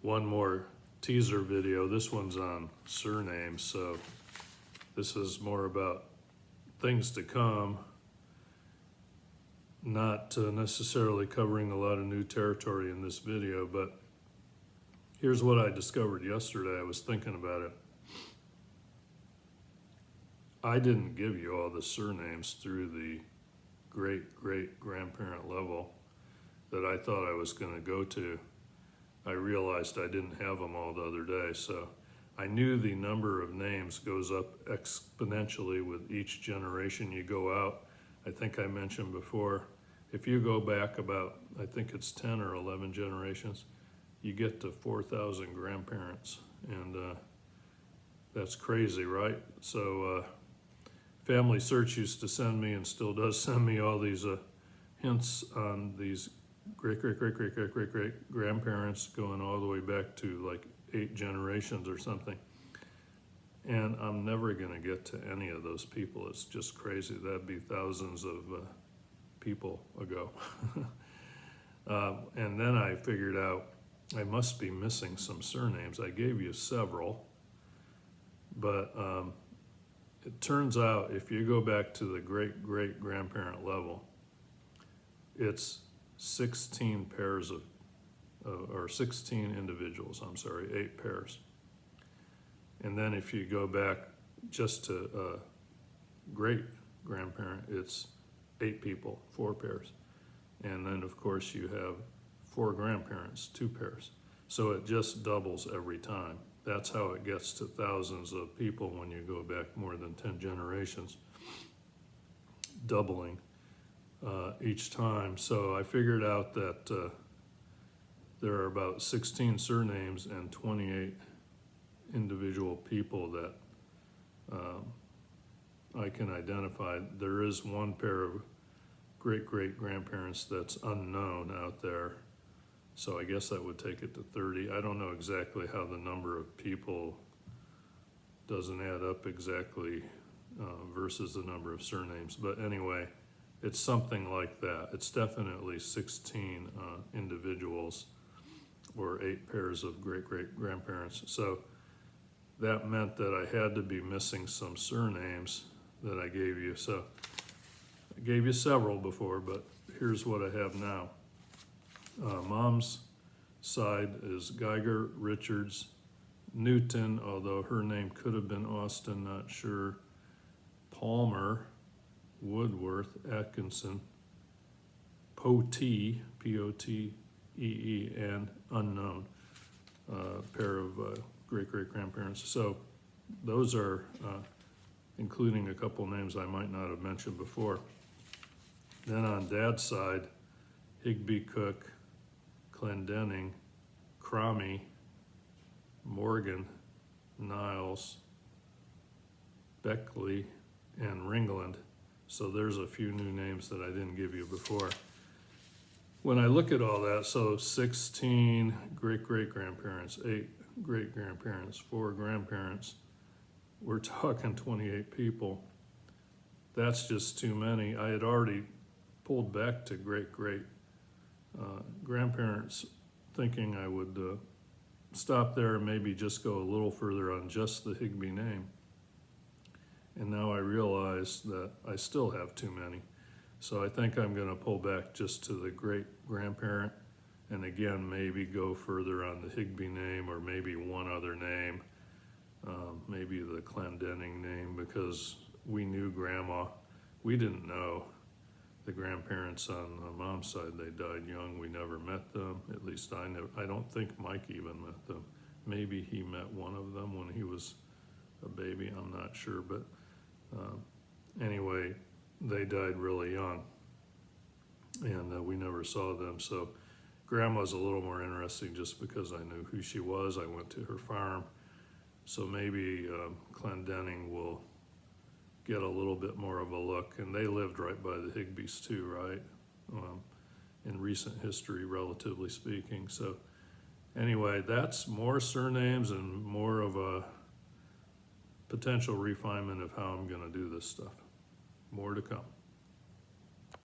one more teaser video. This one's on surnames, so this is more about things to come, not necessarily covering a lot of new territory in this video, but here's what I discovered yesterday. I was thinking about it. I didn't give you all the surnames through the great-great-grandparent level that I thought I was going to go to. I realized I didn't have them all the other day, so I knew the number of names goes up exponentially with each generation you go out. I think I mentioned before, if you go back about, I think it's 10 or 11 generations, you get to 4,000 grandparents, and that's crazy, right? So Family Search used to send me, and still does send me, all these hints on these great-great-great-great-great-great-grandparents going all the way back to like 8 generations or something. And I'm never gonna get to any of those people. It's just crazy. That'd be thousands of people ago. And then I figured out I must be missing some surnames. I gave you several, but it turns out if you go back to the great-great-grandparent level, it's 16 pairs of, or 16 individuals, I'm sorry, 8 pairs. And then if you go back just to great-grandparent, it's 8 people, 4 pairs. And then of course you have 4 grandparents, 2 pairs. So it just doubles every time. That's how it gets to thousands of people when you go back more than 10 generations, doubling each time. So I figured out that there are about 16 surnames and 28 individual people that I can identify. There is one pair of great-great-grandparents that's unknown out there. So I guess that would take it to 30. I don't know exactly how the number of people doesn't add up exactly versus the number of surnames. But anyway, it's something like that. It's definitely 16 individuals or 8 pairs of great-great-grandparents. So that meant that I had to be missing some surnames that I gave you. So I gave you several before, but here's what I have now. Mom's side is Geiger, Richards, Newton, although her name could have been Austin, not sure, Palmer, Woodworth, Atkinson, Potee, P-O-T-E-E, and unknown, pair of great-great-grandparents. So those are including a couple names I might not have mentioned before. Then on Dad's side, Higby Cook, Clendenning, Cromie, Morgan, Niles, Beckley, and Ringland. So there's a few new names that I didn't give you before. When I look at all that, so 16 great-great-grandparents, 8 great-grandparents, 4 grandparents, we're talking 28 people. That's just too many. I had already pulled back to great-great-grandparents thinking I would stop there and maybe just go a little further on just the Higby name. And now I realize that I still have too many. So I think I'm going to pull back just to the great-grandparent, and again, maybe go further on the Higby name, or maybe one other name, maybe the Clendenning name, because we knew Grandma. We didn't know the grandparents on the mom's side. They died young. We never met them. At least I don't think Mike even met them. Maybe he met one of them when he was a baby. I'm not sure, but anyway, they died really young, and we never saw them. So Grandma's a little more interesting just because I knew who she was. I went to her farm. So maybe Clendenning will get a little bit more of a look. And they lived right by the Higbys too, right? In recent history, relatively speaking. So anyway, that's more surnames and more of a potential refinement of how I'm going to do this stuff. More to come.